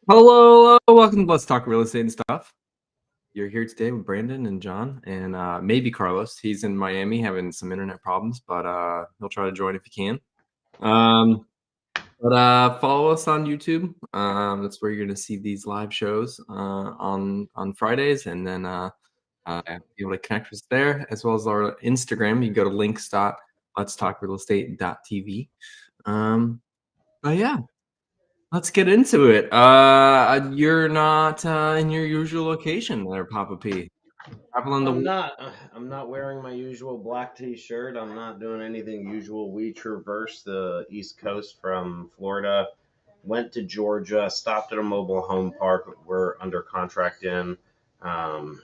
Hello, welcome to Let's Talk Real Estate and Stuff. You're here today with Brandon and John and maybe Carlos. He's in Miami having some internet problems, but he'll try to join if he can. But follow us on YouTube. That's where you're going to see these live shows on Fridays, and then be able to connect with us there, as well as our Instagram. You go to links.letstalkrealestate.tv. But yeah. Let's get into it. You're not in your usual location there, Papa P. Traveling I'm the not. I'm not wearing my usual black T-shirt. I'm not doing anything usual. We traversed the East Coast from Florida, went to Georgia, stopped at a mobile home park we're under contract in, um,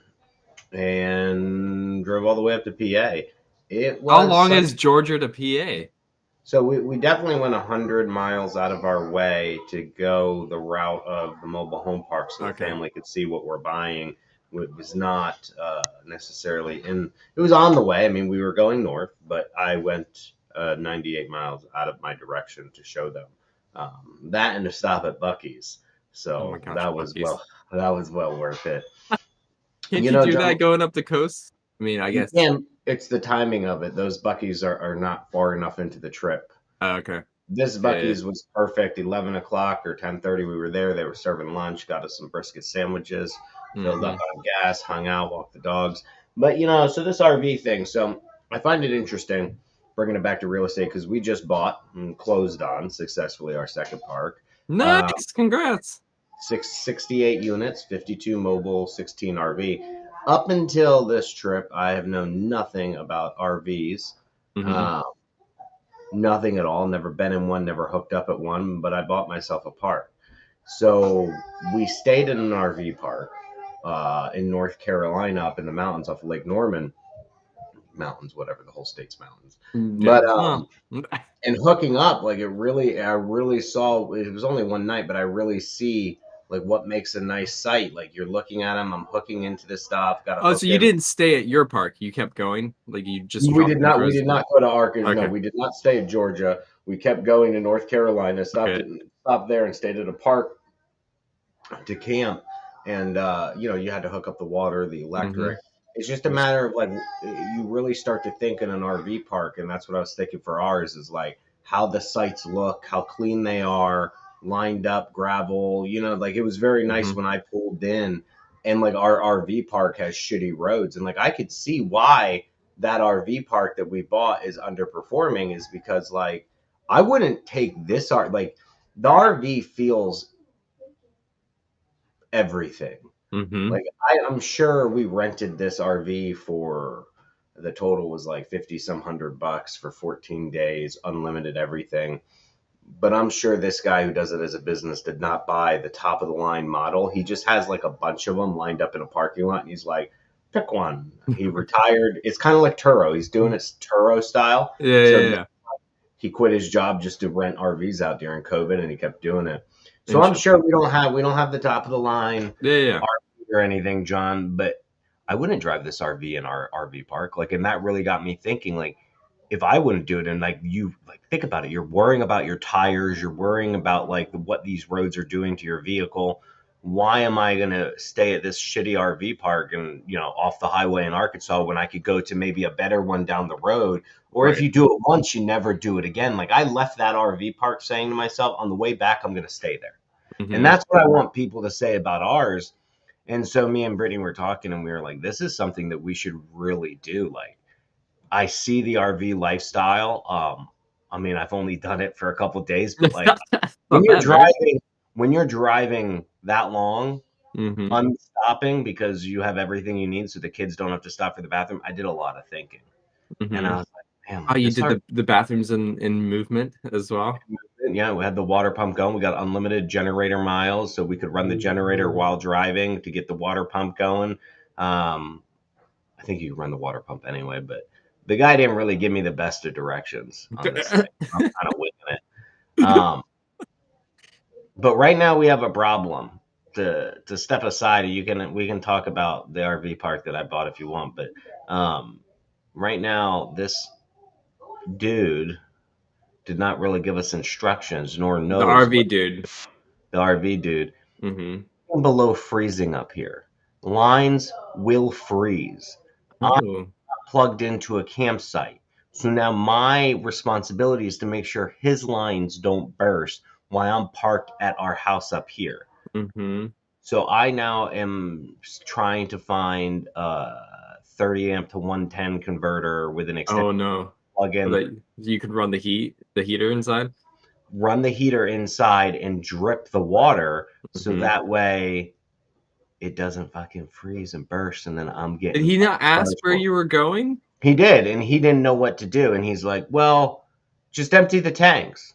and drove all the way up to PA. It How was long such. is Georgia to PA? So we definitely went 100 miles out of our way to go the route of the mobile home park so the Okay. family could see what we're buying. It was not necessarily in, it was on the way. I mean, we were going north, but I went 98 miles out of my direction to show them that and to stop at Buc-ee's. Oh my So gosh, Buc-ee's. that was well worth it. Can't You you know, do that John, going up the coast? I mean, I you guess. can, it's the timing of it. Those Buc-ee's are not far enough into the trip. Okay. This Yeah. Bucky's was perfect. 11 o'clock or 10:30, we were there. They were serving lunch. Got us some brisket sandwiches. Filled up Mm-hmm. on gas. Hung out. Walked the dogs. But so this RV thing. So I find it interesting bringing it back to real estate because we just bought and closed on successfully our second park. Uh, Nice. Congrats. 68 units, 52 mobile, 16 RV. Up until this trip, I have known nothing about RVs. Mm-hmm. Uh, Nothing at all. Never been in one, never hooked up at one, but I bought myself a park. So we stayed in an RV park in North Carolina up in the mountains off of Lake Norman. Mountains, whatever, the whole state's mountains. Yeah. But Oh. and hooking up, like I really saw, it was only one night, but I really see like what makes a nice site. Like you're looking at them, I'm hooking into this stuff, got to Oh, so hook you in. didn't stay at your park. You kept going? Like you just We dropped did in not. for We his. did not go to Arkansas. No, Okay. we did not stay in Georgia. We kept going to North Carolina. Okay. Stopped there and stayed at a park to camp. And you had to hook up the water, the Mm-hmm. electric. It's just a matter of like you really start to think in an RV park, and that's what I was thinking for ours is like how the sites look, how clean they are, lined up, gravel. Like it was very nice Mm-hmm. when I pulled in, and like our RV park has shitty roads, and like I could see why that RV park that we bought is underperforming is because like I wouldn't take this art like the RV feels everything. Mm-hmm. Like I'm sure we rented this RV for the total was like 50 some $100 for 14 days, unlimited everything. But I'm sure this guy who does it as a business did not buy the top of the line model. He just has like a bunch of them lined up in a parking lot and he's like, pick one. He retired. It's kind of like Turo. He's doing it Turo style. Yeah, So yeah, yeah. he quit his job just to rent RVs out during COVID and he kept doing it. So I'm sure Interesting. we don't have the top of the line Yeah, yeah. RV or anything, John, but I wouldn't drive this RV in our RV park. Like, and that really got me thinking, like, if I wouldn't do it, and like you like think about it, you're worrying about your tires, you're worrying about like what these roads are doing to your vehicle. Why am I gonna stay at this shitty RV park and off the highway in Arkansas when I could go to maybe a better one down the road? Or if Right. you do it once, you never do it again. Like I left that RV park saying to myself, on the way back, I'm gonna stay there. And Mm-hmm. that's what I want people to say about ours. And so me and Brittany were talking and we were like, this is something that we should really do. Like I see the RV lifestyle. I mean, I've only done it for a couple of days, but like when Not you're bad, right? driving, when you're driving that long, Mm-hmm. unstopping because you have everything you need so the kids don't have to stop for the bathroom, I did a lot of thinking. And Mm-hmm. I was like, man, Oh, like you this did RV, the bathrooms in movement as well? yeah, we had the water pump going. We got unlimited generator miles, so we could run the generator while driving to get the water pump going. Um, I think you could run the water pump anyway, but the guy didn't really give me the best of directions on this thing. I'm kind of winging it. But right now we have a problem. To step aside, we can talk about the RV park that I bought if you want, but um, right now this dude did not really give us instructions, nor The knows RV what dude. the RV dude. Mm-hmm. below freezing up here. Lines will freeze. I'm Oh. plugged into a campsite. So now my responsibility is to make sure his lines don't burst while I'm parked at our house up here. Mm-hmm. So I now am trying to find a 30 amp to 110 converter with an extended Oh no. So plug-in, that you could run the heater inside. run the heater inside and drip the water so Mm-hmm. that way it doesn't fucking freeze and burst and then I'm Did getting he not ask where charged. you were going? He did, and he didn't know what to do. And he's like, well, just empty the tanks.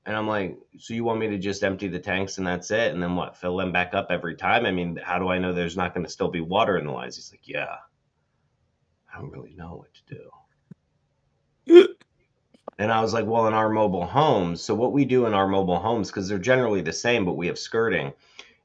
And I'm like, so you want me to just empty the tanks and that's it? And then what, fill them back up every time? I mean, how do I know there's not going to still be water in the lines? He's like, yeah, I don't really know what to do. And I was like, well, in our mobile homes, so what we do in our mobile homes, because they're generally the same, but we have skirting,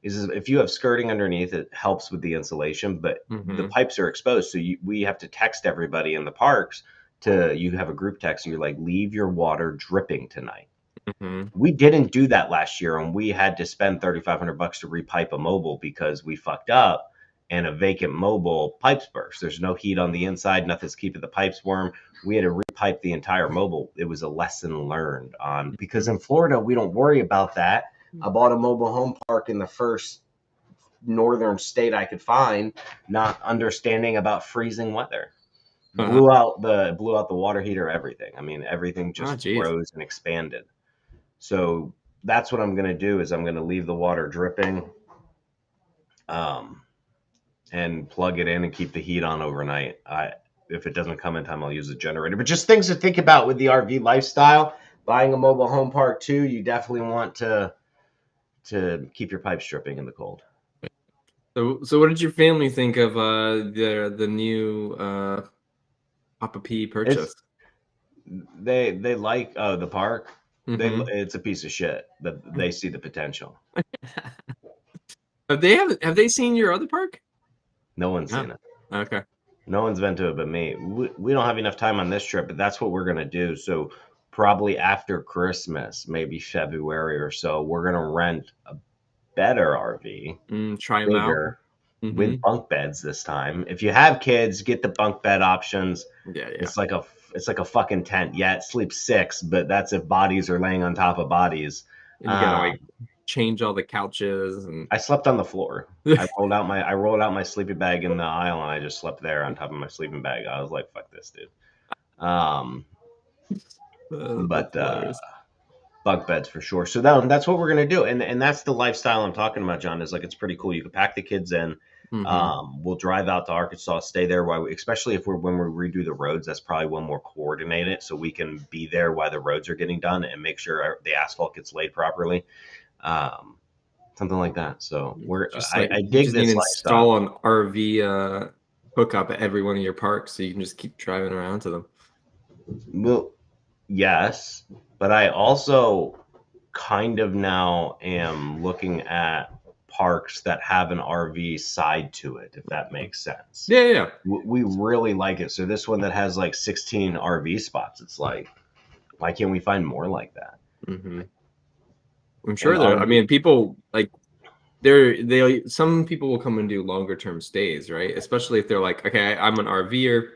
is if you have skirting underneath, it helps with the insulation, but the Mm-hmm. pipes are exposed. So we have to text everybody in the parks you have a group text, and you're like, leave your water dripping tonight. Mm-hmm. We didn't do that last year, and we had to spend $3,500 to repipe a mobile because we fucked up and a vacant mobile pipes burst. There's no heat on the inside, nothing's keeping the pipes warm. We had to repipe the entire mobile. It was a lesson learned on because in Florida we don't worry about that. I bought a mobile home park in the first northern state I could find, not understanding about freezing weather. Uh, Blew out the water heater, everything. I mean, everything oh, just geez. froze and expanded. So that's what I'm going to do is I'm going to leave the water dripping um, and plug it in and keep the heat on overnight. If it doesn't come in time, I'll use a generator. But just things to think about with the RV lifestyle. Buying a mobile home park too, you definitely want to keep your pipes dripping in the cold. So what did your family think of the new Papa P It's purchase? they like the park. Mm-hmm. It's a piece of shit, but they see the potential. Have they seen your other park? No one's No. seen it. Okay. No one's been to it but me. We don't have enough time on this trip, but that's what we're gonna do. So probably after Christmas, maybe February or so, we're gonna rent a better RV, Try them out. bigger, Mm-hmm. with bunk beds this time. If you have kids, get the bunk bed options. Yeah, yeah. It's like a fucking tent. Yeah, it sleeps six, but that's if bodies are laying on top of bodies. And you gotta like change all the couches and I slept on the floor. I rolled out my sleeping bag in the aisle and I just slept there on top of my sleeping bag. I was like, fuck this, dude. Um, that's but hilarious. bunk beds for sure. So that's what we're gonna do, and that's the lifestyle I'm talking about, John. Is like it's pretty cool. You can pack the kids in. Mm-hmm. We'll drive out to Arkansas, stay there while especially if when we redo the roads. That's probably when we'll coordinate it so we can be there while the roads are getting done and make sure the asphalt gets laid properly. Um, Something like that. So Just like I you dig just need to this lifestyle. install an RV hookup at every one of your parks so you can just keep driving around to them. Well, yes, but I also kind of now am looking at parks that have an RV side to it, if that makes sense. Yeah, yeah. We really like it. So this one that has like 16 RV spots, it's like, why can't we find more like that? Mm-hmm. I'm And sure there. I RV, mean, people like some people will come and do longer term stays, right? Especially if they're like, okay, I'm an RVer.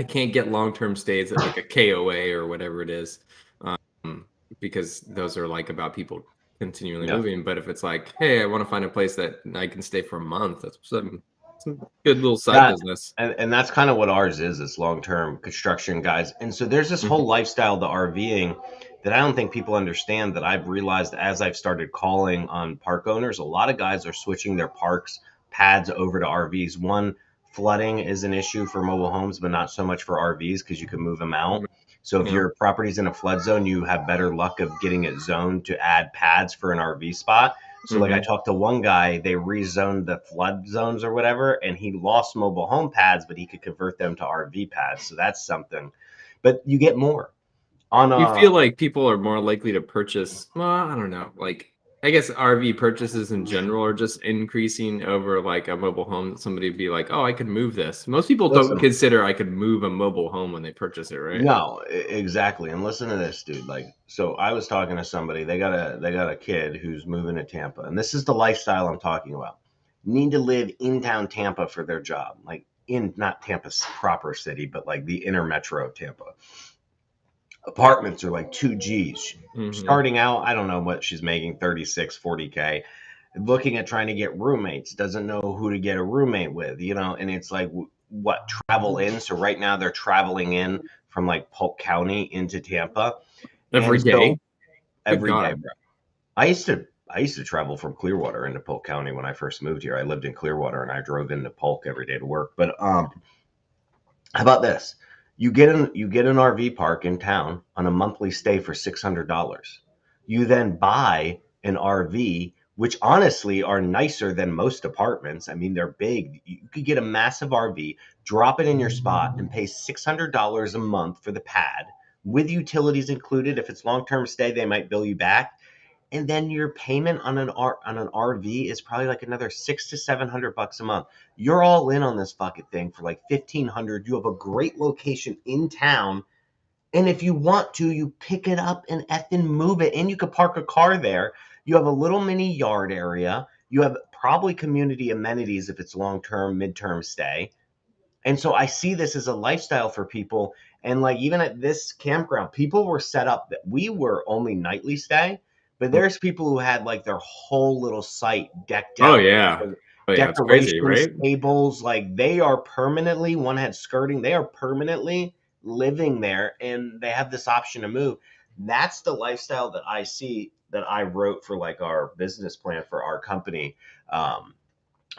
I can't get long term stays at like a KOA or whatever it is, because those are like about people continually yeah. moving. But if it's like, hey, I want to find a place that I can stay for a month, that's some good little side That business. and that's kind of what ours is. It's long term construction, guys. And so there's this whole lifestyle to RVing that I don't think people understand. That I've realized as I've started calling on park owners, a lot of guys are switching their parks pads over to RVs. One, flooding is an issue for mobile homes, but not so much for RVs because you can move them out. So if Yeah. your property's in a flood zone, you have better luck of getting it zoned to add pads for an RV spot. So like I talked to one guy, they rezoned the flood zones or whatever, and he lost mobile home pads, but he could convert them to RV pads. So that's something. But you get more on You feel like people are more likely to purchase, well, I don't know, like I guess RV purchases in general are just increasing over like a mobile home that somebody would be like, oh, I could move this. Most people don't Listen, consider I could move a mobile home when they purchase it, right? no, exactly. And listen to this, dude. Like, so I was talking to somebody. They got a kid who's moving to Tampa, and this is the lifestyle I'm talking about. Need to live in town Tampa for their job, like in not Tampa's proper city, but like the inner metro of Tampa. Apartments are like 2 G's. Mm-hmm. Starting out, I don't know what she's making, 36, 40K. Looking at trying to get roommates, doesn't know who to get a roommate with, and it's like, what, travel in? So right now they're traveling in from like Polk County into Tampa. Every And so day. Good every day, God. bro. I used to travel from Clearwater into Polk County when I first moved here. I lived in Clearwater and I drove into Polk every day to work. But how about this? You get an RV park in town on a monthly stay for $600. You then buy an RV, which honestly are nicer than most apartments. I mean, they're big. You could get a massive RV, drop it in your spot, and pay $600 a month for the pad with utilities included. If it's long-term stay, they might bill you back, and then your payment on an RV is probably like another $600 to $700 a month. You're all in on this fucking thing for like 1,500. You have a great location in town, and if you want to, you pick it up and effing move it, and you could park a car there. You have a little mini yard area. You have probably community amenities if it's long term, midterm stay. And so I see this as a lifestyle for people. And like even at this campground, people were set up that we were only nightly stay, but there's people who had like their whole little site decked Oh out yeah. with Oh yeah, it's crazy, decorations, right? tables, like they are permanently, one had skirting, they are permanently living there and they have this option to move. That's the lifestyle that I see that I wrote for like our business plan for our company.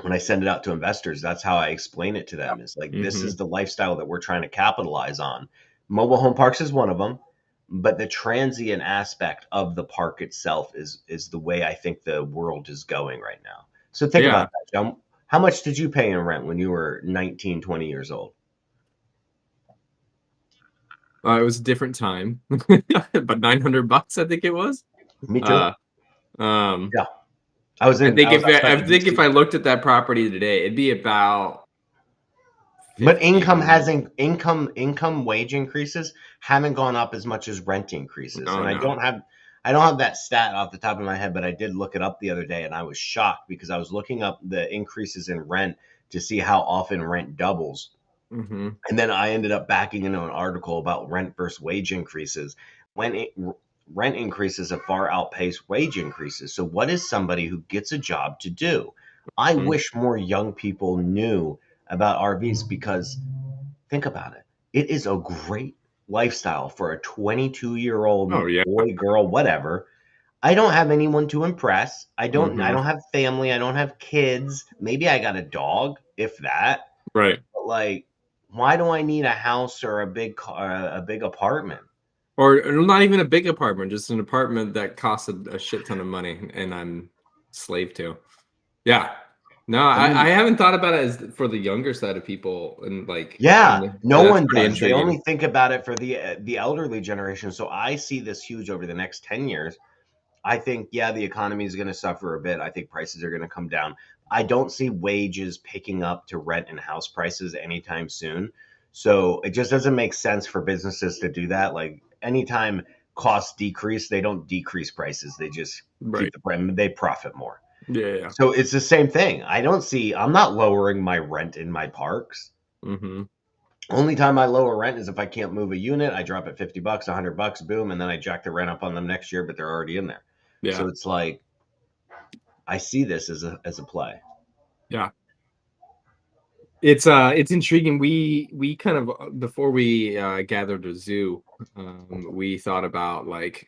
When I send it out to investors, that's how I explain it to them. It's like, this Mm-hmm. is the lifestyle that we're trying to capitalize on. Mobile home parks is one of them, but the transient aspect of the park itself is the way I think the world is going right now. So think Yeah. about that, John. How much did you pay in rent when you were 19, 20 years old? It was a different time. But $900 I think it was. Me too. Uh um Yeah. I spent I in think if DC. I looked at that property today, it'd be about But income 15. hasn't income wage increases haven't gone up as much as rent increases. Oh And I no. don't have that stat off the top of my head, but I did look it up the other day and I was shocked because I was looking up the increases in rent to see how often rent doubles. Mm-hmm. And then I ended up backing into an article about rent versus wage increases. When rent increases have far outpaced wage increases. So what is somebody who gets a job to do? I wish more young people knew about RVs because think about it. It is a great lifestyle for a 22-year-old Oh yeah. boy, girl, whatever. I don't have anyone to impress. I Mm-hmm. don't have family. I don't have kids. Maybe I got a dog, if that. Right. But like, why do I need a house or a big car, a big apartment? Or not even a big apartment, just an apartment that costs a shit ton of money and I'm slave to. Yeah. No, I I mean, haven't thought about it as for the younger side of people and like yeah, no that's one pretty does. They only intriguing. think about it for the elderly generation. So I see this huge over the next 10 years. I think, yeah, the economy is going to suffer a bit. I think prices are going to come down. I don't see wages picking up to rent and house prices anytime soon. So it just doesn't make sense for businesses to do that. Like anytime costs decrease, they don't decrease prices. They just keep Right. the price. They profit more. Yeah, yeah. So it's the same thing. I'm not lowering my rent in my parks. Mm-hmm. Only time I lower rent is if I can't move a unit. I drop it $50, $100, boom, and then I jack the rent up on them next year, but they're already in there. So Yeah. it's like I see this as a play. Yeah. It's intriguing. We kind of before we gathered a zoo, we thought about like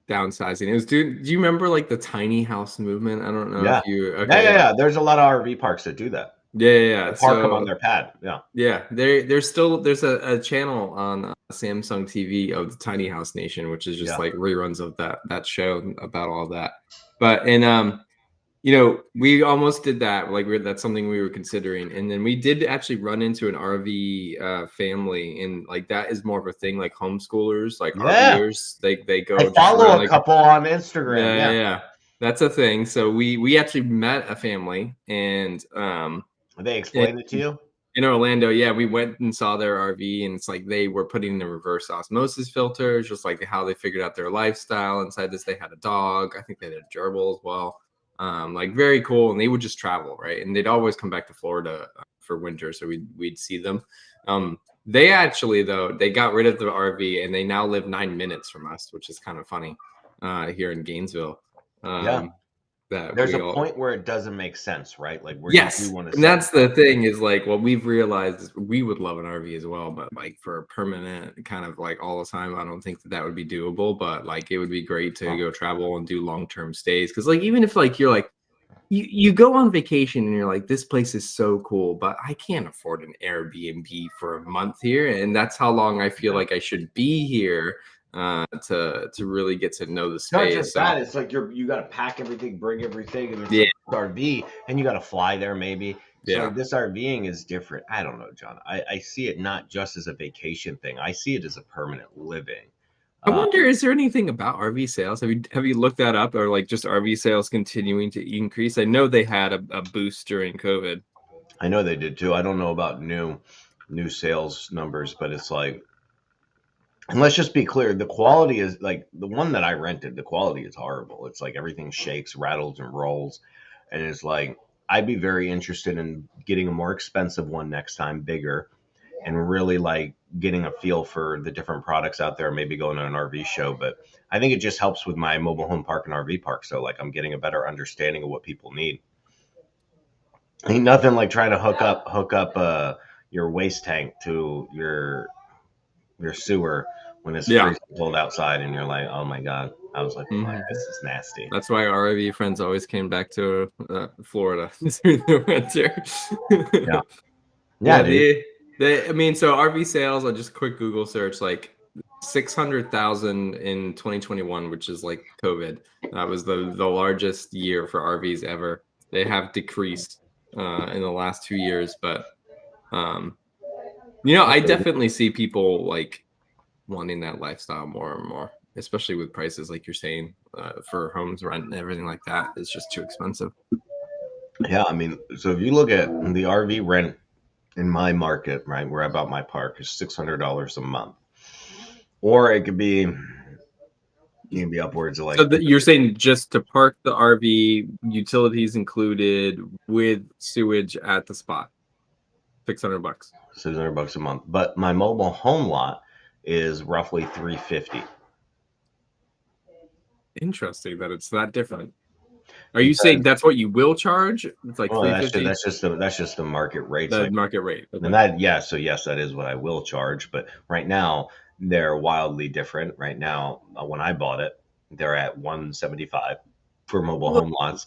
downsizing. It was do you remember like the tiny house movement? I don't know Yeah. if you Yeah, okay, yeah, yeah. yeah. There's a lot of RV parks that do that. Yeah, yeah, They yeah. park them on So their pad. Yeah. yeah, there's a channel on Samsung TV of the Tiny House Nation, which is just Yeah. like reruns of that show about all that. But we almost did that. Like that's something we were considering, and then we did actually run into an RV family, and like that is more of a thing. Like homeschoolers, like Yeah. RVers, they I go just follow run a like couple on Instagram. yeah, yeah, Yeah. yeah. That's a thing. So we actually met a family, and They explained it to you? in Orlando, yeah, we went and saw their RV, and it's like they were putting in the reverse osmosis filters, just like how they figured out their lifestyle. Inside this, they had a dog. I think they had a gerbil as well. Like very cool, and they would just travel, right? And they'd always come back to Florida for winter, so we'd see them. They actually though they got rid of the RV, and they now live 9 minutes from us, which is kind of funny here in Gainesville. Yeah. That There's we a all point where it doesn't make sense, right? Like where you do Yes, want to and set. that's the thing is like what we've realized is we would love an RV as well, but like for a permanent kind of like all the time, I don't think that that would be doable. But like it would be great to go travel and do long-term stays because like even if like you're like you go on vacation and you're like this place is so cool, but I can't afford an Airbnb for a month here, and that's how long I feel like I should be here to really get to know the It's not space. just So that. It's like you got to pack everything, bring everything, and it's yeah, like this RV, and you got to fly there maybe. So yeah. like this RVing is different. I don't know, John. I see it not just as a vacation thing. I see it as a permanent living. I Uh, wonder, is there anything about RV sales? Have you looked that up, or like just RV sales continuing to increase? I know they had a boost during COVID. I know they did too. I don't know about new sales numbers, but it's like, and let's just be clear, the quality is like the one that I rented. The quality is horrible. It's like everything shakes, rattles, and rolls, and it's like I'd be very interested in getting a more expensive one next time, bigger, and really like getting a feel for the different products out there, maybe going to an RV show. But I think it just helps with my mobile home park and RV park. So like I'm getting a better understanding of what people need. Ain't nothing like trying to hook up your waste tank to your sewer when it's Yeah. freezing cold outside and you're like, oh my god. I was like, fuck, Hmm. this is nasty. That's why our RV friends always came back to Florida through the Yeah. winter. Yeah, Yeah, dude. I mean, so RV sales, I just quick Google search, like 600,000 in 2021, which is like COVID. That was the largest year for RVs ever. They have decreased in the last 2 years, but um, I definitely see people like wanting that lifestyle more and more, especially with prices like you're saying for homes, rent, and everything like that. It's just too expensive. Yeah, I mean, so if you look at the RV rent in my market, right, where I bought my park is $600 a month. Or it could be you can be upwards of So like you're saying just to park the RV, utilities included with sewage at the spot, $600. $600 a month. But my mobile home lot is roughly 350 Interesting that it's that different. Are you saying because that's what you will charge? It's like well, 350, that's just the market rates. the Like, market rate. and Okay. that, yeah, so yes, that is what I will charge. But right now, they're wildly different. Right now, when I bought it, they're at 175 for mobile home lots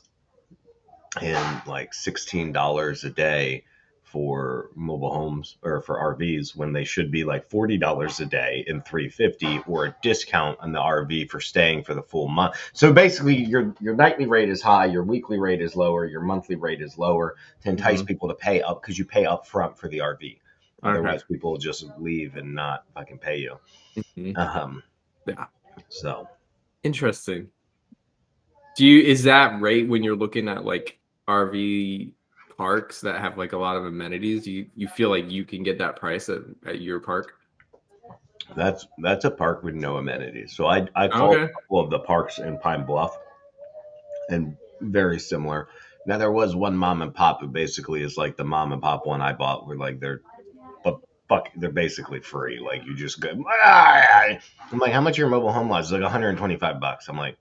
and like $16 a day for mobile homes or for RVs when they should be like $40 a day and 350 or a discount on the RV for staying for the full month. So basically your nightly rate is high, your weekly rate is lower, your monthly rate is lower to entice Mhm. people to pay up because you pay up front for the RV. Okay. Otherwise people will just leave and not fucking pay you. Mhm. Um Yeah. so Interesting. Is that rate when you're looking at like RV parks that have like a lot of amenities? You feel like you can get that price at your park? that's a park with no amenities. So I called Okay. a couple of the parks in Pine Bluff and very similar. Now there was one mom and pop who basically is like the mom and pop one I bought where like but fuck they're basically free. Like you just go I'm like, how much your mobile home lot? It's like $125. I'm like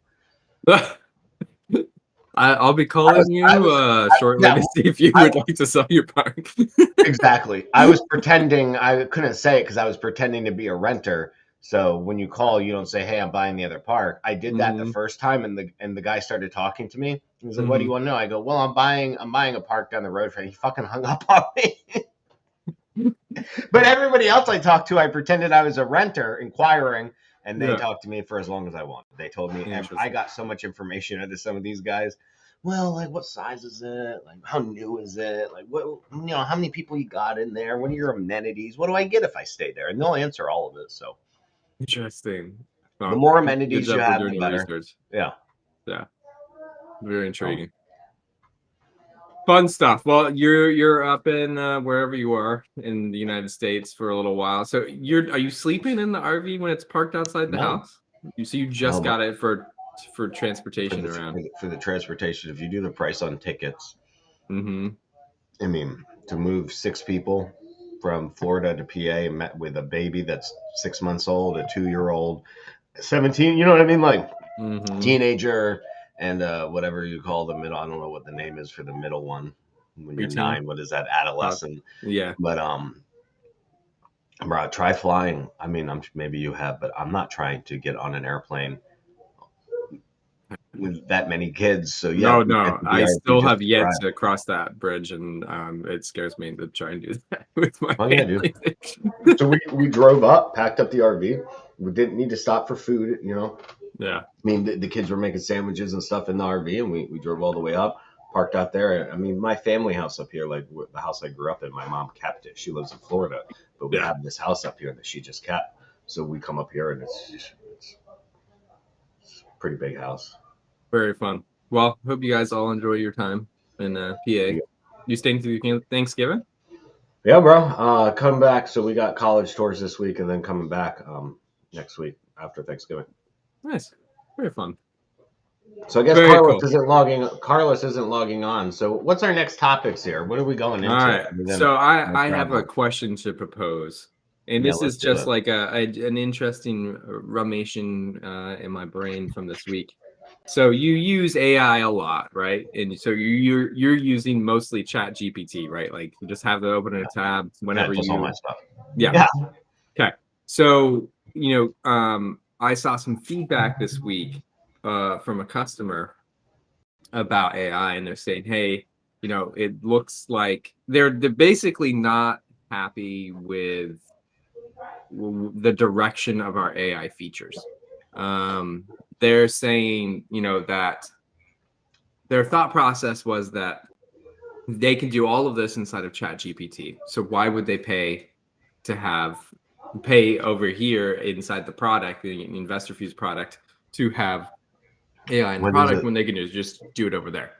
I'll be I was calling I you was shortly yeah, to see if you I would like to sell your park. exactly. I was pretending I couldn't say it because I was pretending to be a renter. So when you call, you don't say, "Hey, I'm buying the other park." I did that the Hmm. first time, and the guy started talking to me. He was like, "What do you Hmm. want to know?" I go, "Well, I'm buying a park down the road for." He fucking hung up on me. But everybody else I talked to, I pretended I was a renter inquiring, and they Yeah. talked to me for as long as I wanted. They told me I Interesting. got so much information out of some of these guys. Well, like what size is it? Like how new is it? Like what how many people you got in there? What are your amenities? What do I get if I stay there? And they'll answer all of it. So Interesting. the Well, more good amenities you job for have, doing the your better. research. Yeah. Yeah. Very intriguing. Fun stuff. Well, you're up in wherever you are in the United States for a little while. So are you sleeping in the RV when it's parked outside the No, house? You no, just but got it for transportation around. for the transportation, if you do the price on tickets, Mm-hmm. I mean, to move 6 people from Florida to PA met with a baby that's 6 months old, a 2 year old, 17, you know what I mean? Like Mm-hmm. teenager and whatever you call the middle. I don't know what the name is for the middle one. When you're Preteen. 9, what is that? Adolescent. Yeah. But bro, try flying. I mean, maybe you have, but I'm not trying to get on an airplane with that many kids. So yeah, No, we get no. the I BRP still just have to yet try. to cross that bridge, and it scares me to try and do that with my Oh yeah, dude. family. So we drove up, packed up the RV. We didn't need to stop for food, you know. Yeah. I mean, the kids were making sandwiches and stuff in the RV, and we drove all the way up, parked out there. I mean, my family house up here, like the house I grew up in, my mom kept it. She lives in Florida, but we Yeah. have this house up here that she just kept. So we come up here, and it's a pretty big house. Very fun. Well, hope you guys all enjoy your time in PA. You staying through Thanksgiving? Yeah, bro. Come back. So we got college tours this week, and then coming back next week after Thanksgiving. Nice. Very fun. So I guess Very cool. Carlos isn't logging on. So what's our next topics here? What are we going All into? right. So I have a question to propose. And Yeah, this let's is do just it. like an interesting rummation in my brain from this week. So you use AI a lot, right? And so you're using mostly Chat GPT, right? Like you just have to open a tab Yeah, whenever it does all you my stuff. yeah. Yeah. Okay. So, I saw some feedback this week from a customer about AI, and they're saying, hey, it looks like they're basically not happy with the direction of our AI features. They're saying, that their thought process was that they can do all of this inside of Chat GPT. So why would they pay over here inside the product, the Investor Fuse product, to have AI in the What is product it? when they can just do it over there?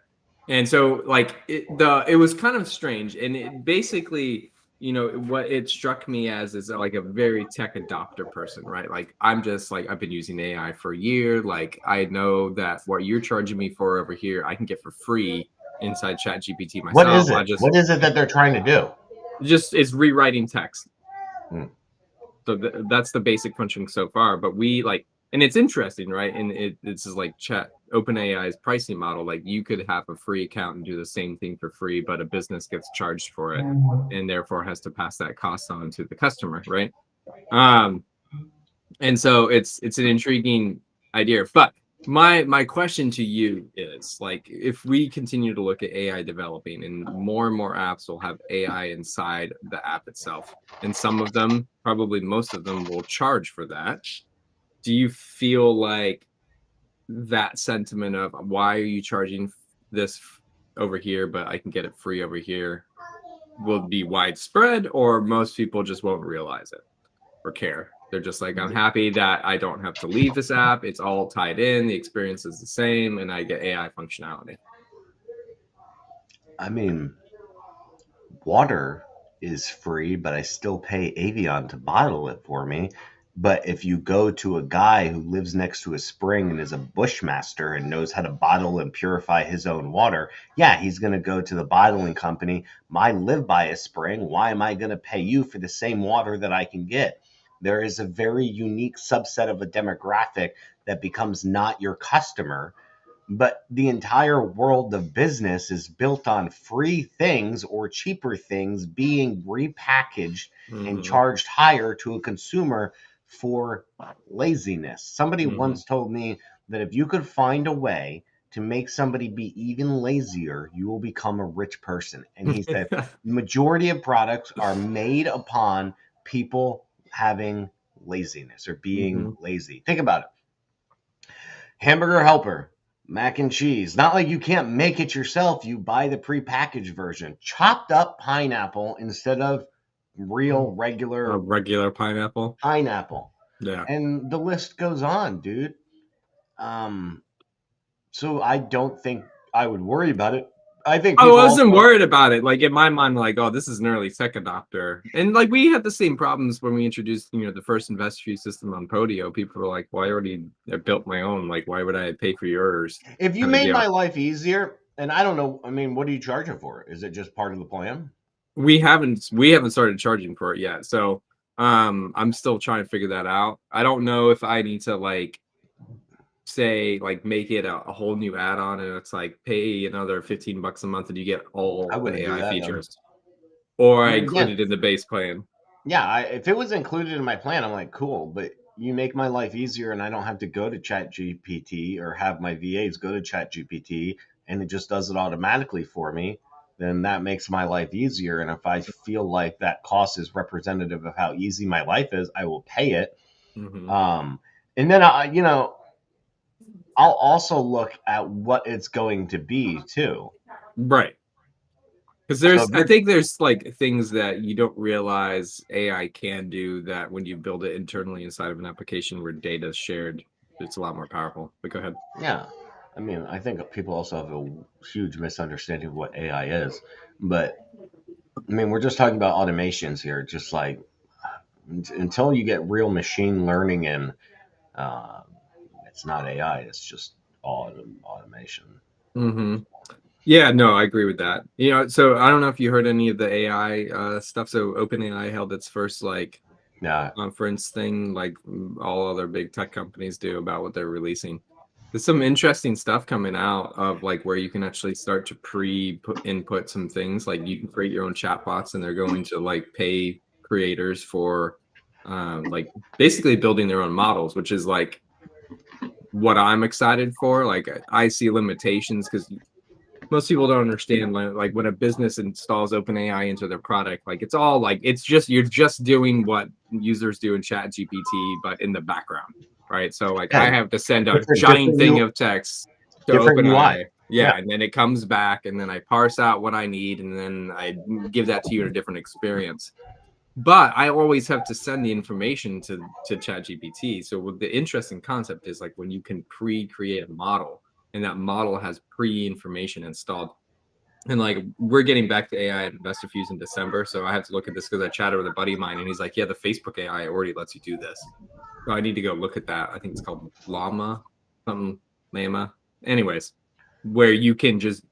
And so like it was kind of strange, and it basically, what it struck me as is like a very tech adopter person, right? Like I'm just like I've been using AI for a year. Like I know that what you're charging me for over here, I can get for free inside Chat GPT What is myself. I it? What is it that they're trying to do? just it's rewriting text. Hmm. So that's the basic function so far. But we like, and it's interesting, right? And it's just like OpenAI's pricing model. Like you could have a free account and do the same thing for free, but a business gets charged for it, and therefore has to pass that cost on to the customer, right? And so it's an intriguing idea. But my question to you is like, if we continue to look at AI developing, and more apps will have AI inside the app itself, and some of them, probably most of them, will charge for that. Do you feel like that sentiment of why are you charging this over here, but I can get it free over here, will be widespread, or most people just won't realize it or care? They're just like, I'm happy that I don't have to leave this app. It's all tied in. The experience is the same, and I get AI functionality. I mean, water is free, but I still pay Avion to bottle it for me. But if you go to a guy who lives next to a spring and is a bushmaster and knows how to bottle and purify his own water, yeah, he's going to go to the bottling company. I live by a spring. Why am I going to pay you for the same water that I can get? There is a very unique subset of a demographic that becomes not your customer, but the entire world of business is built on free things or cheaper things being repackaged and Mm-hmm. charged higher to a consumer for laziness. Somebody Mm-hmm. once told me that if you could find a way to make somebody be even lazier, you will become a rich person. And he said, the majority of products are made upon people having laziness or being Mm-hmm. lazy. Think about it. Hamburger Helper, mac and cheese. Not like you can't make it yourself. You buy the prepackaged version. Chopped up pineapple instead of real, A regular regular pineapple. pineapple. Yeah. And the list goes on, dude. Um, so I don't think I would worry about it. I think I people wasn't also. worried about it. Like in my mind, like, oh, this is an early tech adopter. And like we had the same problems when we introduced, the first InvestView system on Podio. People were like, well, I built my own. Like, why would I pay for yours? If you Kind of made deal. my life easier, and I don't know, I mean, what are you charging for? Is it just part of the plan? We haven't started charging for it yet. So I'm still trying to figure that out. I don't know if I need to like say like make it a whole new add-on and it's like pay another $15 a month and you get I all the wouldn't do AI that then. features. Or I I mean, include again, it in the base plan. yeah, if it was included in my plan, I'm like, cool, but you make my life easier and I don't have to go to ChatGPT or have my VAs go to ChatGPT and it just does it automatically for me, then that makes my life easier. And if I feel like that cost is representative of how easy my life is, I will pay it. Hmm. Um, and then I'll also look at what it's going to be too. Right. Because So if I you're think there's like things that you don't realize AI can do that when you build it internally inside of an application where data is shared, it's a lot more powerful. But go ahead. Yeah. I mean, I think people also have a huge misunderstanding of what AI is. But I mean, we're just talking about automations here. Just like until you get real machine learning in, uh, it's not AI. It's just automation. Hmm. Yeah, no, I agree with that. So I don't know if you heard any of the AI stuff. So OpenAI held its first like Yeah, conference thing, like all other big tech companies do about what they're releasing. There's some interesting stuff coming out of like where you can actually start to input some things. Like you can create your own chatbots, and they're going to like pay creators for like basically building their own models, which is like what I'm excited for. Like I see limitations because most people don't understand like when a business installs OpenAI into their product, like it's all like it's just you're just doing what users do in Chat GPT, but in the background, right? So like I yeah. have to send a Different, giant different, thing of text to different UI. OpenAI. Yeah, Yeah, and then it comes back, and then I parse out what I need, and then I give that to you in a different experience. But I always have to send the information to ChatGPT. So what the interesting concept is like when you can pre-create a model, and that model has pre-information installed. And like we're getting back to AI at InvestorFuse in December, so I have to look at this because I chatted with a buddy of mine, and he's like, "Yeah, the Facebook AI already lets you do this." So I need to go look at that. I think it's called Llama, something Llama. Anyways, where you can just,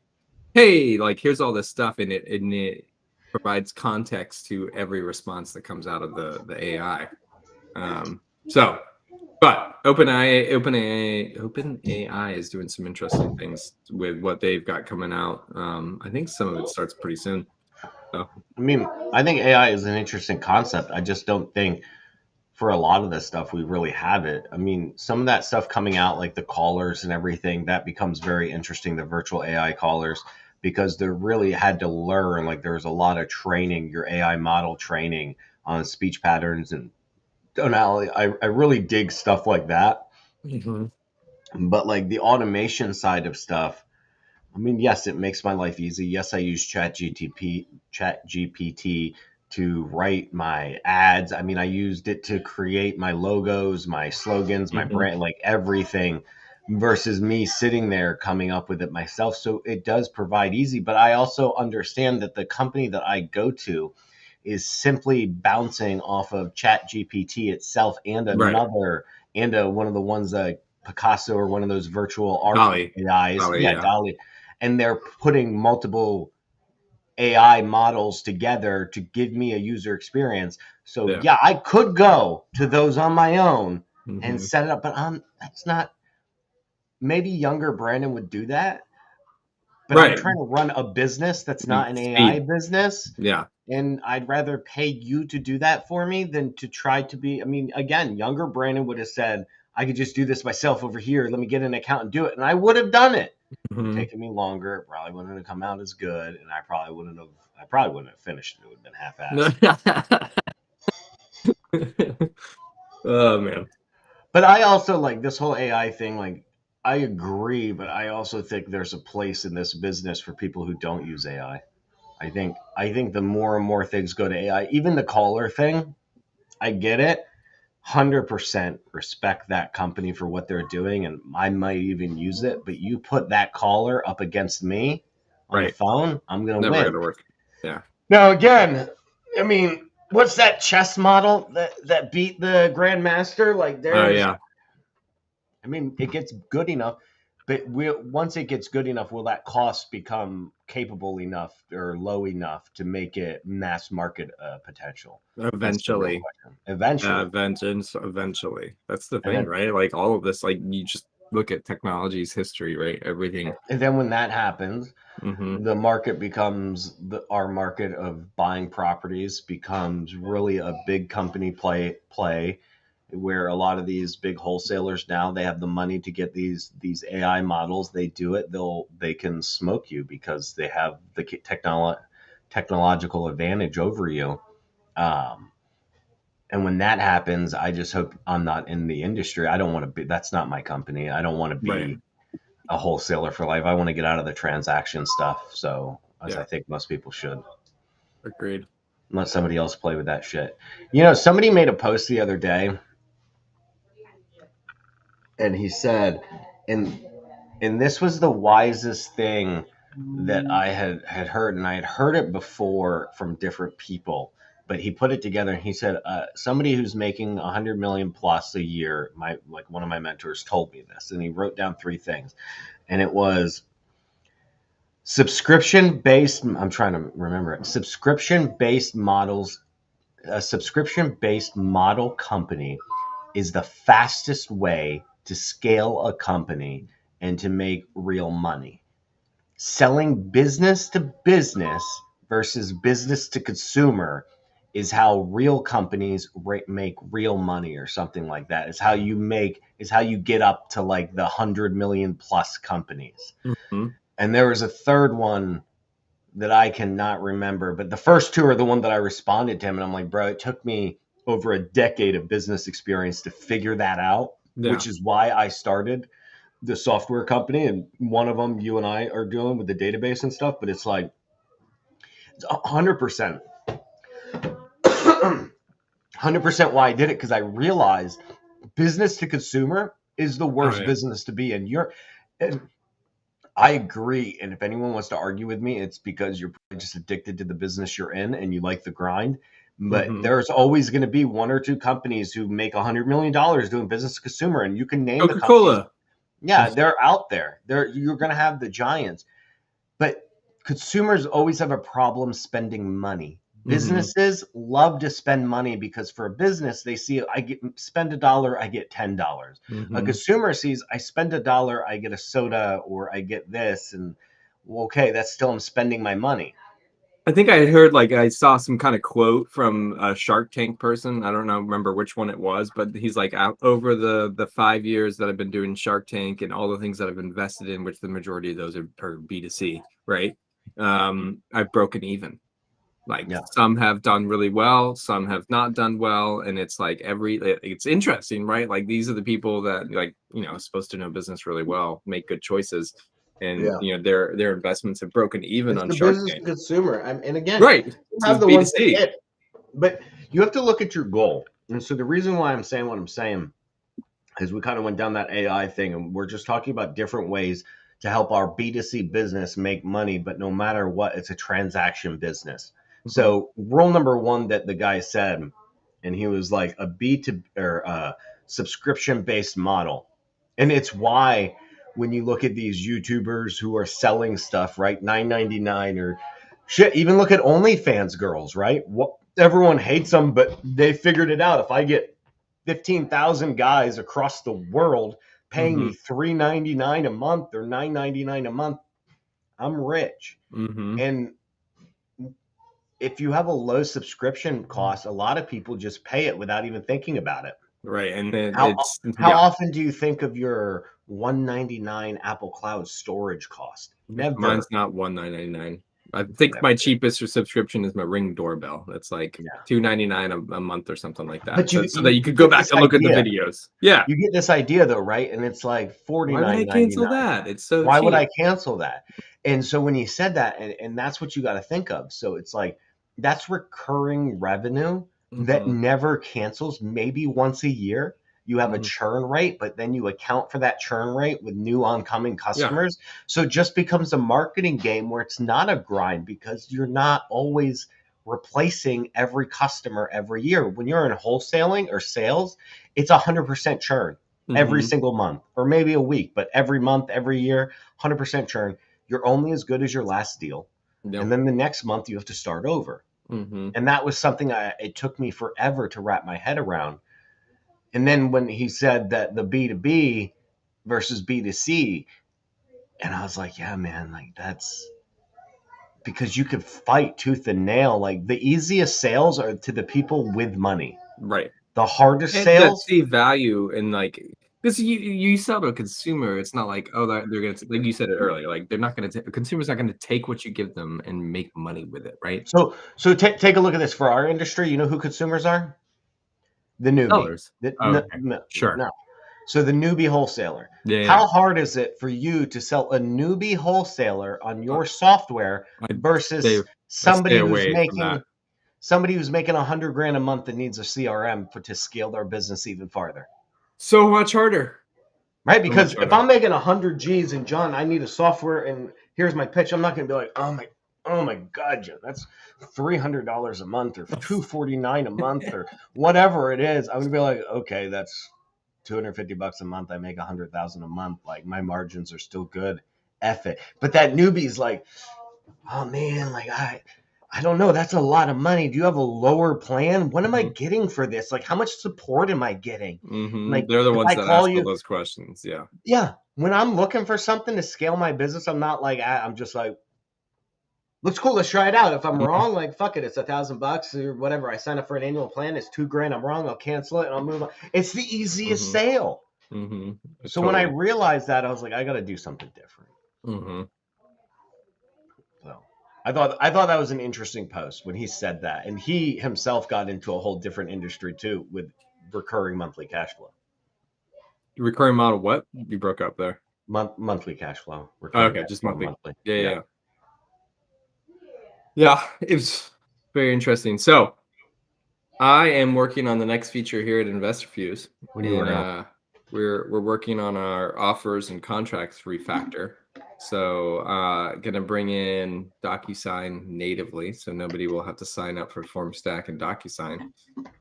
hey, like here's all this stuff, and it provides context to every response that comes out of the AI. So, but OpenAI is doing some interesting things with what they've got coming out. I think some of it starts pretty soon. So, I mean, I think AI is an interesting concept. I just don't think for a lot of this stuff we really have it. I mean, some of that stuff coming out, like the callers and everything, that becomes very interesting. The virtual AI callers, because they really had to learn. Like there was a lot of training, your AI model training on speech patterns and tonality. I really dig stuff like that. mhm. But like the automation side of stuff, I mean, yes, it makes my life easy. Yes, I use Chat GPT to write my ads. I mean, I used it to create my logos, my slogans, my Mhm. brand, like everything versus me sitting there coming up with it myself. So it does provide easy, but I also understand that the company that I go to is simply bouncing off of Chat GPT itself and Right. one of the ones Picasso or one of those virtual art Dolly. AIs. Dolly, Yeah, yeah. Dolly. And they're putting multiple AI models together to give me a user experience. So Yeah. yeah, I could go to those on my own and Hmm. set it up, but that's not. Maybe younger Brandon would do that, but I'm Right. trying to run a business that's not an AI Speed. business. Yeah. And I'd rather pay you to do that for me than to try to be. I mean, again, younger Brandon would have said, I could just do this myself over here. Let me get an account and do it. And I would have done it. It would have Hmm. taken me longer. It probably wouldn't have come out as good. And I probably wouldn't have finished it. It would have been half assed. Oh man. But I also like this whole AI thing. Like, I agree, but I also think there's a place in this business for people who don't use AI. I think the more and more things go to AI, even the caller thing, I get it. 100% respect that company for what they're doing, and I might even use it. But you put that caller up against me on the Right. phone, I'm gonna Never win. gonna work. Yeah. Now again, I mean, what's that chess model that beat the grandmaster? Like Oh there's, yeah. I mean, it gets good enough, but once it gets good enough, will that cost become capable enough or low enough to make it mass market potential? That's the real Eventually. question. Eventually, Vengeance eventually. That's the and thing, then right? Like all of this, like you just look at technology's history, right? Everything. when that happens, Hmm. the market becomes our market of buying properties becomes really a big company play where a lot of these big wholesalers now they have the money to get these AI models. They do it. They can smoke you because they have the technological advantage over you. Um, and when that happens, I just hope I'm not in the industry. I don't want to be. That's not my company. I don't want to Right. be a wholesaler for life. I want to get out of the transaction stuff. So as I Yeah. think most people should, Agreed. let somebody else play with that shit. You know, somebody made a post the other day, and he said, and this was the wisest thing that I had heard, and I had heard it before from different people. But he put it together, and he said, "Somebody who's making 100 million plus a year, one of my mentors told me this, and he wrote down three things, and it was subscription based. I'm trying to remember it. Subscription based models. A subscription based model company is the fastest way to scale a company and to make real money. Selling business to business versus business to consumer is how real companies make real money or something like that. Is how you get up to like the 100 million plus companies. Hmm. And there was a third one that I cannot remember, but the first two are the one that I responded to him, and I'm like, bro, it took me over a decade of business experience to figure that out, Yeah. which is why I started the software company, and one of them you and I are doing with the database and stuff. But it's like it's 100%, 100% why I did it, because I realized business to consumer is the Oh worst yeah. business to be in. And I agree. And if anyone wants to argue with me, it's because you're probably just addicted to the business you're in and you like the grind. But Hmm. there's always going to be one or two companies who make $100 million doing business to consumer, and you can name the companies. Coca-Cola. Yeah, they're out there. You're going to have the giants, but consumers always have a problem spending money. Hmm. Businesses love to spend money because for a business they see I get spend $1, I get $10. A Hmm. consumer sees I spend $1, I get a soda or I get this, and well, okay, that's still I'm spending my money. I think I heard like I saw some kind of quote from a Shark Tank person. I don't know, remember which one it was, but he's like out over the 5 years that I've been doing Shark Tank and all the things that I've invested in, which the majority of those are B2C, right? I've broken even. Like Yeah, some have done really well, some have not done well, and it's like it's interesting, right? Like these are the people that like supposed to know business really well, make good choices, and yeah. their investments have broken even It's on the Shark business to Tank. consumer. And again, Right. you So have it's the ones that B2C. hit, but you have to look at your goal. And so the reason why I'm saying what I'm saying is we kind of went down that AI thing, and we're just talking about different ways to help our B2C business make money, but no matter what, it's a transaction business. Mhm. So rule number one that the guy said, and he was like a B2 or a subscription based model. And it's why when you look at these YouTubers who are selling stuff, right? 9.99 or shit, even look at OnlyFans girls, right? What everyone hates them, but they figured it out. If I get 15,000 guys across the world paying me Mhm. $3.99 a month or $9.99 a month, I'm rich. Mhm. And if you have a low subscription cost, a lot of people just pay it without even thinking about it. Right. And then How it's how yeah. often do you think of your 199 Apple Cloud storage cost? Mine's Never. not 1,999. I think my Never. cheapest subscription is my Ring doorbell. That's like Yeah. 299 a month or something like that. But So that you you could go get back this and look at the idea. videos. Yeah. You get this idea though, right? And it's like Why would I 49.99. cancel that? It's so Why would cheap. I cancel that? And so when you said that, and that's what you got to think of. So it's like that's recurring revenue that Mhm. never cancels. Maybe once a year you have a Mhm. churn rate, but then you account for that churn rate with new oncoming Yeah. customers. So it just becomes a marketing game where it's not a grind because you're not always replacing every customer every year. When you're in wholesaling or sales, it's 100% churn every Mhm. single month, or maybe a week, but every month, every year, 100% churn. You're only as good as your last deal. And Yep. then the next month you have to start over. Mhm. And that was something it took me forever to wrap my head around. And then when he said that the B2B versus B2C, and I was like, yeah, man, like that's because you could fight tooth and nail. Like the easiest sales are to the people with money. Right. The hardest And that sales, see value in, like, because you sell to a consumer, it's not like, oh, that they're gonna like you said it earlier, like, they're not gonna ta a consumer's not gonna take what you give them and make money with it, right? so take a look at this for our industry. You know who consumers are? The newbie. Sellers. Oh, okay. Sure. No. So the newbie wholesaler. Yeah, yeah. How hard is it for you to sell a newbie wholesaler on Uh, your software I stay versus I stay away from that. somebody who's making 100 grand a month that needs a CRM to scale their business even farther? So much harder. Right? So much Because if harder. I'm making 100 G's and John, I need a software and here's my pitch, I'm not going to be like, oh my God, John, that's $300 a month or $249 a month or whatever it is. I'm going to be like, okay, that's $250 a month. I make 100,000 a month. Like my margins are still good. F it. But that newbie's like, oh man, like I don't know. That's a lot of money. Do you have a lower plan? What am I Mhm. getting for this? Like, how much support am I getting? Mhm. Like, They're the if ones I that call ask all you, those questions, yeah. yeah, when I'm looking for something to scale my business, I'm not like, I'm just like, looks cool. Let's try it out. If I'm Mhm. wrong, like, fuck it. It's $1,000 or whatever. I sign up for an annual plan. It's 2 grand. I'm wrong. I'll cancel it and I'll move on. It's the easiest Mhm. sale. Mhm. So when I Totally. realized that, I was like, I got to do something different. Mhm. So I thought that was an interesting post when he said that, and he himself got into a whole different industry too with recurring monthly cash flow. Recurring model what? You broke up there. Monthly cash flow, Oh, recurring okay, cash just flow monthly. monthly. Yeah, yeah, Yeah. yeah. Yeah, it's very interesting. So, I am working on the next feature here at InvestorFuse, What are you and working on? we're working on our offers and contracts refactor. So, gonna bring in DocuSign natively, so nobody will have to sign up for FormStack and DocuSign.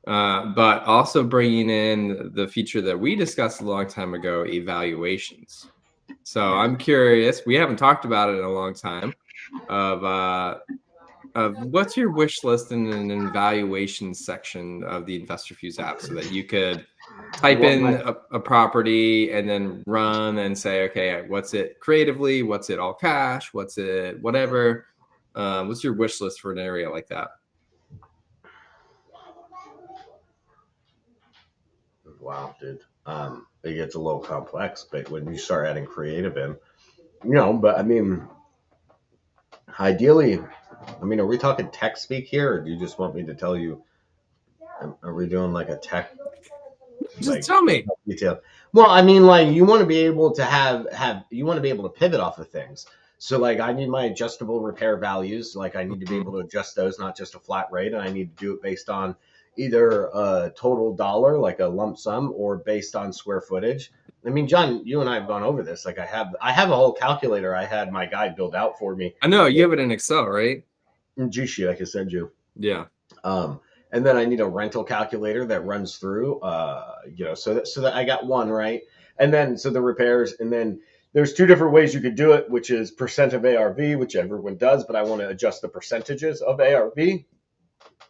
But also bringing in the feature that we discussed a long time ago, evaluations. So I'm curious. We haven't talked about it in a long time. Of what's your wish list in an evaluation section of the InvestorFuse app, so that you could type What in my a property and then run and say, okay, what's it creatively? What's it all cash? What's it whatever? What's your wish list for an area like that? Wow, dude. It gets a little complex, but when you start adding creative in, but I mean, ideally, I mean, are we talking tech speak here, or do you just want me to tell you? Are we doing like a tech Just like tell me. detail? Well, I mean, like you want to be able to have you want to be able to pivot off of things. So like I need my adjustable repair values. Like I need to be able Mhm. to adjust those, not just a flat rate, and I need to do it based on either a total dollar, like a lump sum, or based on square footage. I mean, John, you and I have gone over this. Like I have a whole calculator I had my guy build out for me. I know you have it in Excel, right? G sheet I can send you. Yeah. Um, and then I need a rental calculator that runs through, so that I got one right, and then so the repairs, and then there's two different ways you could do it, which is percent of ARV, which everyone does, but I want to adjust the percentages of ARV,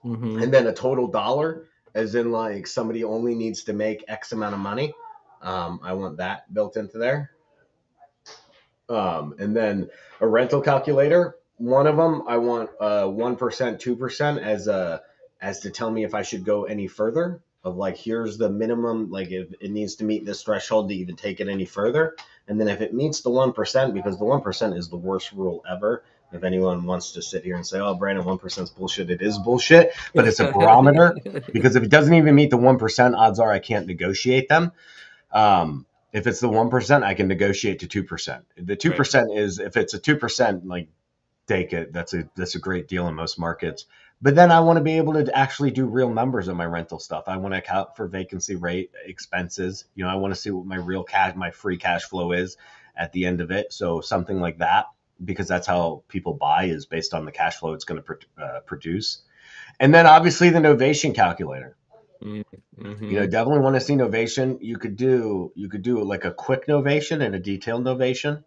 Hmm. and then a total dollar, as in like somebody only needs to make X amount of money. I want that built into there. And then a rental calculator. One of them I want 1%, 2% as to tell me if I should go any further. Of like, here's the minimum, like if it needs to meet this threshold to even take it any further. And then if it meets the 1%, because the 1% is the worst rule ever. If anyone wants to sit here and say, "Oh, Brandon, 1% is bullshit," it is bullshit, but it's a barometer because if it doesn't even meet the 1%, odds are I can't negotiate them. If it's the 1%, I can negotiate to 2%. The two Right. percent is if it's a 2%, like take it. That's a great deal in most markets. But then I want to be able to actually do real numbers on my rental stuff. I want to account for vacancy rate, expenses. You know, I want to see what my real cash, my free cash flow is at the end of it. So something like that, because that's how people buy, is based on the cash flow it's going to produce. And then obviously the novation calculator. Mm-hmm. You know, definitely want to see novation. You could do like a quick novation and a detailed novation.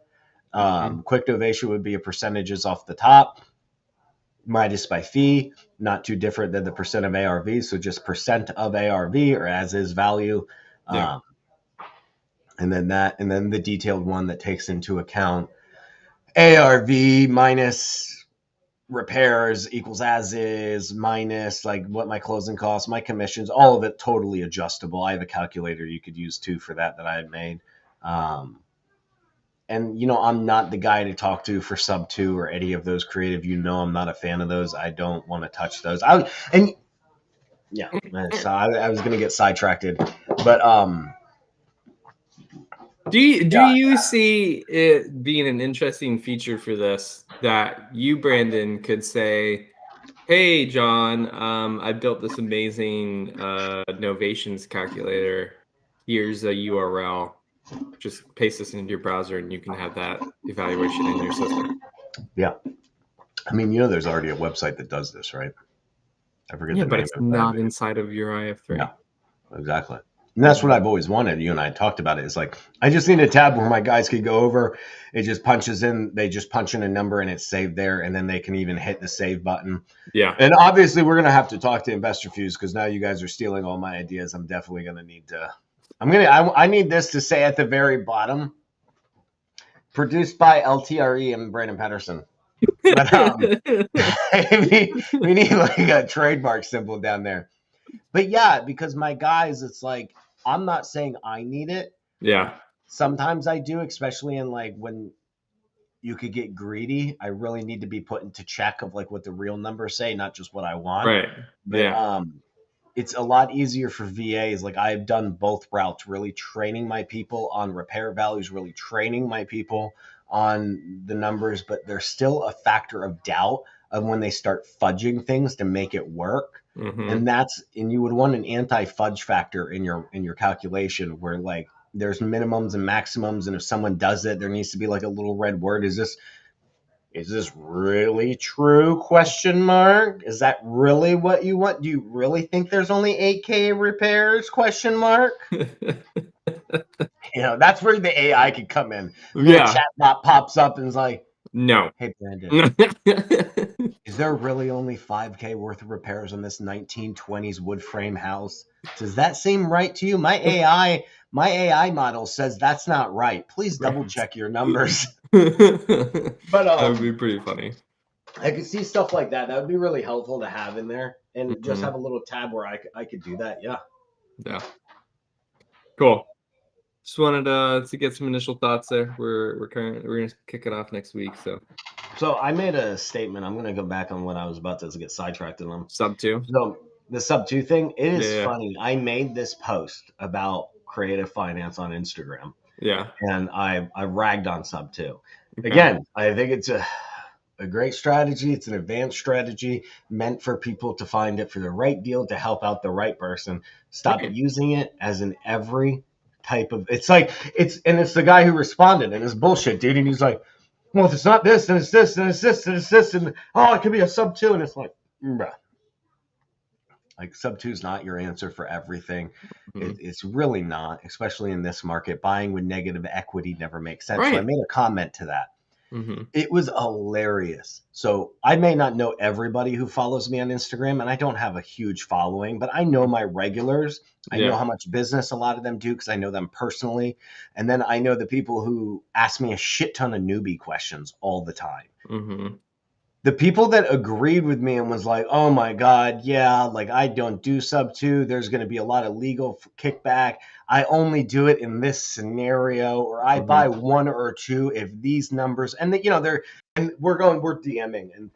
Quick novation would be a percentages off the top minus by fee, not too different than the percent of ARV. So just percent of ARV or as is value. Yeah. And then the detailed one that takes into account ARV minus repairs equals as is minus like what my closing costs, my commissions, all of it totally adjustable. I have a calculator you could use too for that I had made. And you know, I'm not the guy to talk to for sub 2 or any of those creative. You know, I'm not a fan of those. I don't want to touch those. So I was gonna get sidetracked, but do you see it being an interesting feature for this, that you, Brandon, could say, hey John, I built this amazing novations calculator, here's a URL, just paste this into your browser and you can have that evaluation in your system? Yeah, I mean, you know, there's already a website that does this, right? I forget the name. But it's not inside of your IF3. Yeah, exactly. And that's what I've always wanted. You and I talked about it. It's like, I just need a tab where my guys could go over. It just punches in. They just punch in a number and it's saved there. And then they can even hit the save button. Yeah. And obviously we're going to have to talk to InvestorFuse, because now you guys are stealing all my ideas. I'm definitely going to need to, I need this to say at the very bottom, produced by LTRE and Brandon Pedersen. But we need like a trademark symbol down there. But yeah, because my guys, it's like, I'm not saying I need it. Yeah. Sometimes I do, especially in like when you could get greedy. I really need to be put into check of like what the real numbers say, not just what I want. Right. But, yeah. It's a lot easier for VAs. Like I've done both routes, really training my people on repair values, really training my people on the numbers, but there's still a factor of doubt of when they start fudging things to make it work. Mm-hmm. And you would want an anti-fudge factor in your calculation where like there's minimums and maximums, and if someone does it, there needs to be like a little red word. Is this really true? Question mark. Is that really what you want? Do you really think there's only 8K repairs? Question mark. You know, that's where the AI could come in. Yeah. The chatbot pops up and is like, no. Hey, Brandon, is there really only 5K worth of repairs on this 1920s wood frame house? Does that seem right to you? My AI model says that's not right. Please double check your numbers. But that would be pretty funny. I could see stuff like that. That would be really helpful to have in there, and just have a little tab where I could do that. Yeah. Yeah. Cool. Just wanted to get some initial thoughts there. We're gonna kick it off next week. So I made a statement. I'm gonna go back on what I was about to get sidetracked on. Sub 2. So the sub 2 thing, it is funny. I made this post about creative finance on Instagram. Yeah. And I ragged on sub 2. Okay. Again, I think it's a great strategy. It's an advanced strategy meant for people to find it for the right deal, to help out the right person. Stop using it as in every type of, it's the guy who responded, and it's bullshit, dude. And he's like, well, if it's not this, then it's this, and it's this, and it's this, and it could be a sub 2. And it's like, bruh. Like sub 2 is not your answer for everything. Mm-hmm. It's really not, especially in this market. Buying with negative equity never makes sense. Right. So I made a comment to that. Mm-hmm. It was hilarious. So I may not know everybody who follows me on Instagram, and I don't have a huge following, but I know my regulars. I know how much business a lot of them do because I know them personally. And then I know the people who ask me a shit ton of newbie questions all the time. Mm-hmm. The people that agreed with me and was like, oh my God, yeah, like I don't do sub 2. There's going to be a lot of legal kickback. I only do it in this scenario, or I buy 1 or 2 if these numbers, and we're DMing, and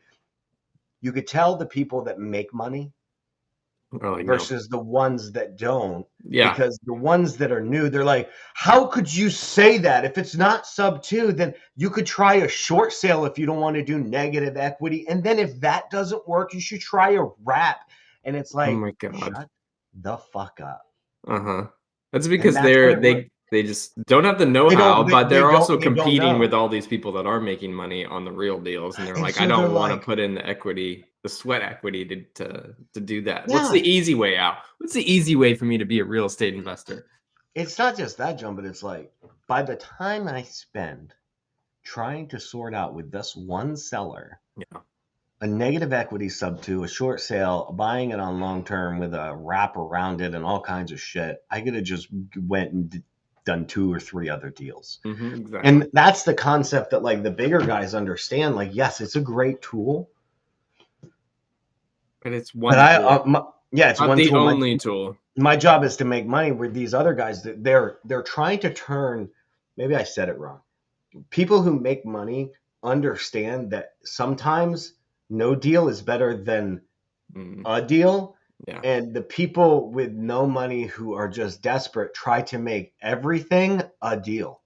you could tell the people that make money Or like, no. versus the ones that don't. Yeah. Because the ones that are new, they're like, how could you say that? If it's not sub 2, then you could try a short sale if you don't want to do negative equity. And then if that doesn't work, you should try a wrap. And it's Oh like, my God. shut the fuck up. Uh-huh. That's And because that's what it was. they just don't have the They know-how, don't but they're also they don't competing with know. all these people that are making money on the real deals, and they're And like, I so they're don't want to like, put in the equity, the sweat equity to do that. What's yeah, the easy way out? What's the easy way for me to be a real estate investor? it's not just that, John, but it's like by the time I spend trying to sort out with this one seller Yeah. a negative equity sub 2, a short sale, buying it on long term with a wrap around it and all kinds of shit, I could have just went and done 2 or 3 other deals. Exactly. And that's the concept that like the bigger guys understand. Like, yes, it's a great tool, But it's one but tool. yeah, it's Not one the tool. only tool. My job is to make money with these other guys that they're trying to turn. Maybe I said it wrong. People who make money understand that sometimes no deal is better than a deal. Yeah. And the people with no money who are just desperate try to make everything a deal.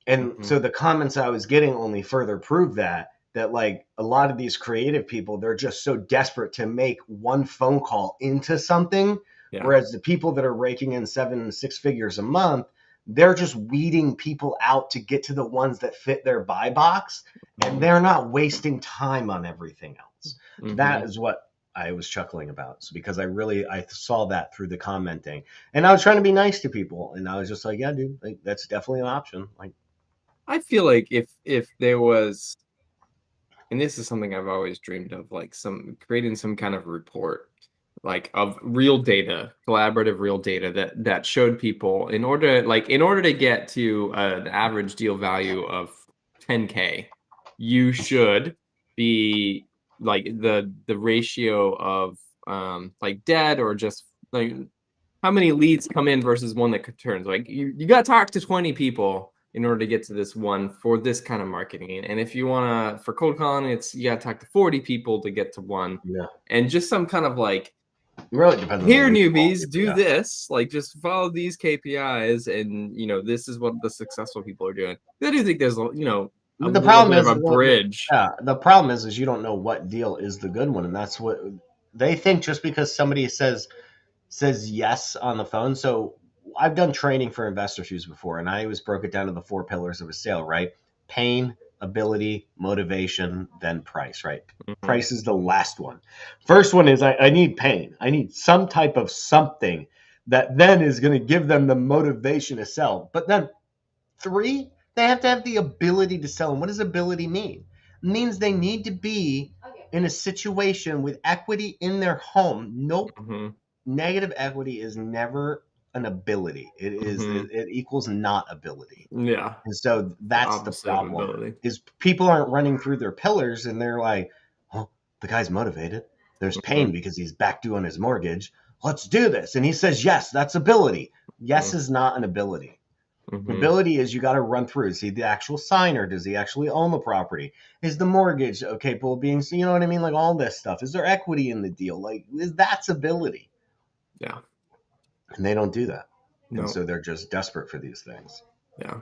And so the comments I was getting only further prove that like a lot of these creative people, they're just so desperate to make one phone call into something. Yeah. Whereas the people that are raking in 6 figures a month, they're just weeding people out to get to the ones that fit their buy box. And they're not wasting time on everything else. That is what I was chuckling about. So because I saw that through the commenting, and I was trying to be nice to people, and I was just like, yeah, dude, like, that's definitely an option. Like, I feel like if there was, and this is something I've always dreamed of, like creating some kind of report, like of real data, collaborative real data that showed people in order to get to an average deal value of 10K, you should be like the ratio of like debt or just like how many leads come in versus one that turns. Like you got to talk to 20 people in order to get to this one for this kind of marketing. And if you want to, for cold calling, you got to talk to 40 people to get to one. yeah. And just some kind of like, it really depends here, on newbies, do this, like just follow these KPIs. And, this is what the successful people are doing. I do think there's, a But the little problem bit is, of a bridge. the problem is you don't know what deal is the good one. And that's what they think just because somebody says yes on the phone. So I've done training for investor shoes before, and I always broke it down to the 4 pillars of a sale, right? Pain, ability, motivation, then price, right? Price is the last one. First one is I need pain. I need some type of something that then is going to give them the motivation to sell. But then 3, they have to have the ability to sell. And what does ability mean? It means they need to be in a situation with equity in their home. Nope. Negative equity is never an ability. It is it equals not ability. Yeah. And so that's the problem. Is people aren't running through their pillars and they're like, oh, the guy's motivated. There's pain because he's back due on his mortgage. Let's do this. And he says, yes, that's ability. Yes is not an ability. Ability is you got to run through. Is he the actual signer? Does he actually own the property? Is the mortgage capable of being, you know what I mean? Like all this stuff. Is there equity in the deal? Like that's ability. Yeah. And they don't do that. No. And so they're just desperate for these things. Yeah.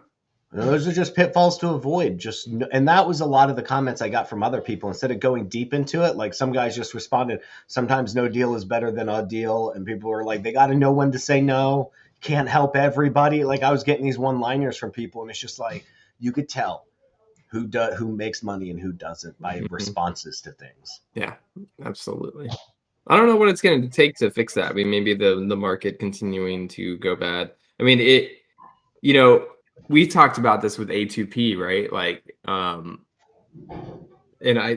And those are just pitfalls to avoid. And that was a lot of the comments I got from other people. Instead of going deep into it, like some guys just responded, sometimes no deal is better than a deal. And people were like, they got to know when to say no. Can't help everybody. Like I was getting these one-liners from people, and it's just like you could tell who makes money and who doesn't by responses to things. Yeah, absolutely. I don't know what it's going to take to fix that. I mean, maybe the market continuing to go bad. I mean, we talked about this with A2P, right? Like, and I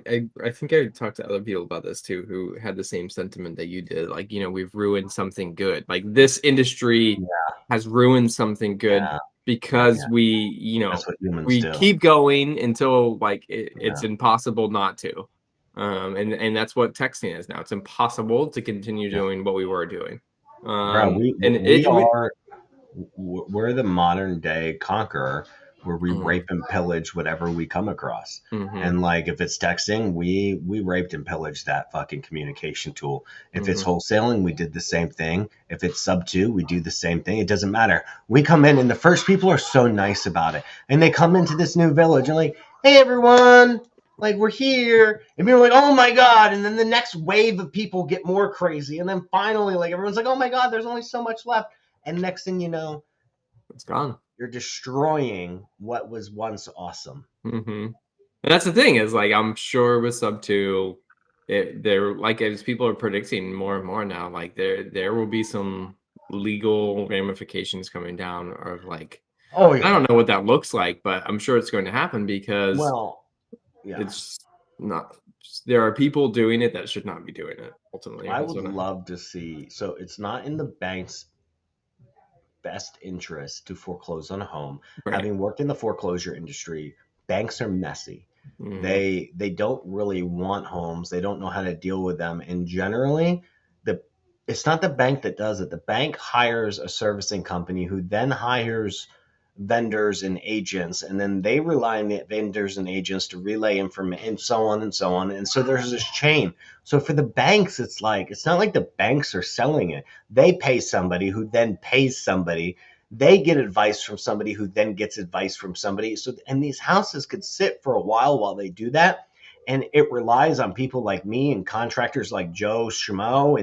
think I talked to other people about this too, who had the same sentiment that you did. Like, we've ruined something good. Like this industry has ruined something good because we, That's what humans we do. keep going until like it's impossible not to. And that's what texting is now. It's impossible to continue doing what we were doing. We're the modern day conqueror where we Mhm. rape and pillage whatever we come across. Mhm. And like if it's texting, we raped and pillaged that fucking communication tool. If it's wholesaling, we did the same thing. If it's sub 2, we do the same thing. It doesn't matter. We come in and the first people are so nice about it. And they come into this new village and like, hey everyone, like we're here. And we're like, oh my God. And then the next wave of people get more crazy. And then finally, like everyone's like, oh my God, there's only so much left. And next thing you know, It's gone. you're destroying what was once awesome. And that's the thing is like I'm sure with sub 2, they're like as people are predicting more and more now, like there will be some legal ramifications coming down of like Oh I yeah. don't know what that looks like, but I'm sure it's going to happen because Well, yeah. it's not. There are people doing it that should not be doing it. Ultimately, I That's would what love to see. So it's not in the bank's best interest to foreclose on a home. Right. Having worked in the foreclosure industry, banks are messy. Mhm. They don't really want homes. They don't know how to deal with them. And generally, it's not the bank that does it. The bank hires a servicing company who then hires vendors and agents, and then they rely on the vendors and agents to relay information and so on and so on. And so there's this chain. So for the banks, it's not like the banks are selling it. They pay somebody who then pays somebody. They get advice from somebody who then gets advice from somebody. So and these houses could sit for a while they do that. And it relies on people like me and contractors like Joe Schmo,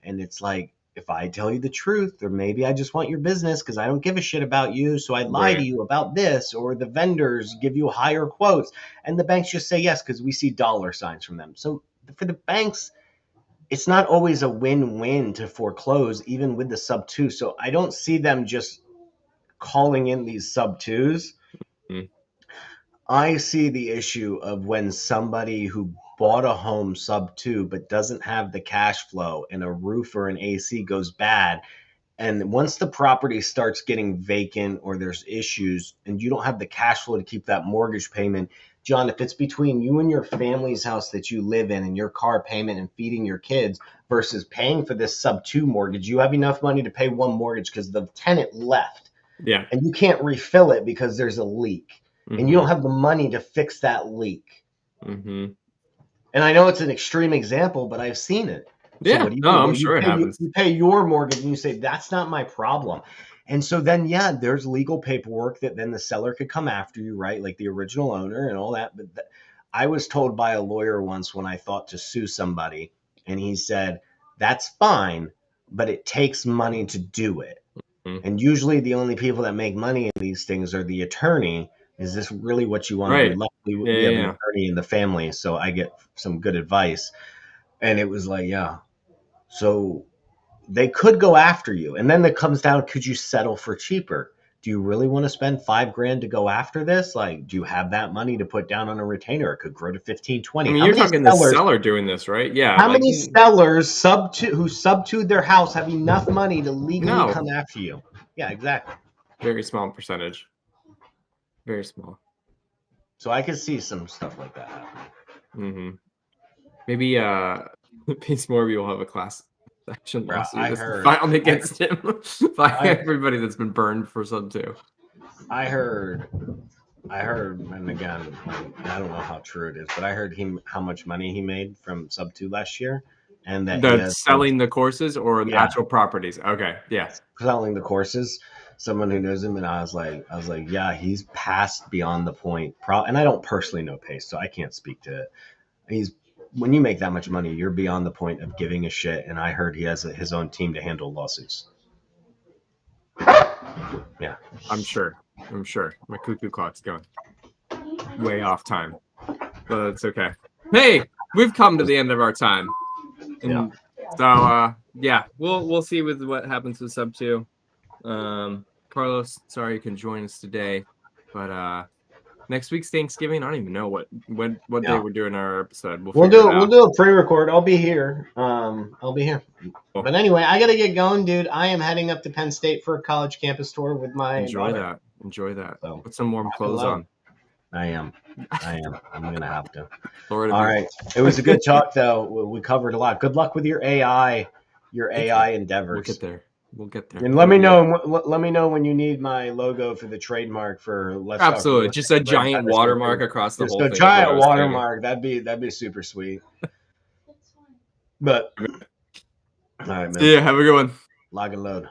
and it's like, if I tell you the truth, or maybe I just want your business because I don't give a shit about you, so I lie to Right. you about this, or the vendors give you higher quotes, and the banks just say yes because we see dollar signs from them. So for the banks, it's not always a win-win to foreclose, even with the sub 2. So I don't see them just calling in these sub 2s. Mm. I see the issue of when somebody who bought a home sub 2 but doesn't have the cash flow and a roof or an AC goes bad. And once the property starts getting vacant or there's issues and you don't have the cash flow to keep that mortgage payment, John, if it's between you and your family's house that you live in and your car payment and feeding your kids versus paying for this sub 2 mortgage, you have enough money to pay one mortgage because the tenant left Yeah. and you can't refill it because there's a leak and you don't have the money to fix that leak. Mm-hmm. And I know it's an extreme example, but I've seen it. So Yeah. what do you No, do? I'm Well, sure it happens. you pay your mortgage and you say, that's not my problem. And so then, yeah, there's legal paperwork that then the seller could come after you, right? Like the original owner and all that. But I was told by a lawyer once when I thought to sue somebody, and he said, that's fine, but it takes money to do it. Mm. And usually the only people that make money in these things are the attorney. Is this really what you want to do? Right. Luckily, Yeah. we have an Yeah. attorney in the family, so I get some good advice. And it was like, yeah. So they could go after you. And then it comes down, could you settle for cheaper? Do you really want to spend $5,000 to go after this? Like, do you have that money to put down on a retainer? It could grow to 15, 20. I mean, you're talking the seller doing this, right? Yeah. How Like many sellers who sub-2 their house have enough money to legally No. come after you? Yeah, exactly. Very small percentage. Very small. So I could see some stuff like that happening. Mm-hmm. Maybe Peace Morby will have a class action Bro, lawsuit I that's heard- filed against him by I- everybody that's been burned for sub 2. I heard, and again, I don't know how true it is, but I heard how much money he made from sub 2 last year, and that he The has selling the courses or the Yeah. actual properties. Okay. Yeah. selling the courses. Someone who knows him, and I was like, yeah, he's passed beyond the point. And I don't personally know Pace, so I can't speak to it. When you make that much money, you're beyond the point of giving a shit. And I heard he has his own team to handle lawsuits. Yeah, I'm sure. My cuckoo clock's going way off time, but it's okay. Hey, we've come to the end of our time. And so yeah, we'll see with what happens with sub 2. Carlos, sorry you can join us today, but next week's Thanksgiving. I don't even know what day we're doing our episode. We'll do a pre-record. I'll be here. I'll be here. Cool. But anyway, I gotta get going, dude. I am heading up to Penn State for a college campus tour with my enjoy daughter. that. So, put some warm clothes on. I am. I'm gonna have to. Florida All right. It was a good talk, though. We covered a lot. Good luck with your AI We'll endeavors. get there. We'll get there. And let me know when you need my logo for the trademark for Let's Talk Absolutely, Real just a Estate. giant watermark across the Just whole a thing. giant watermark. That'd be super sweet. But all right, man. Yeah, have a good one. Lock and load.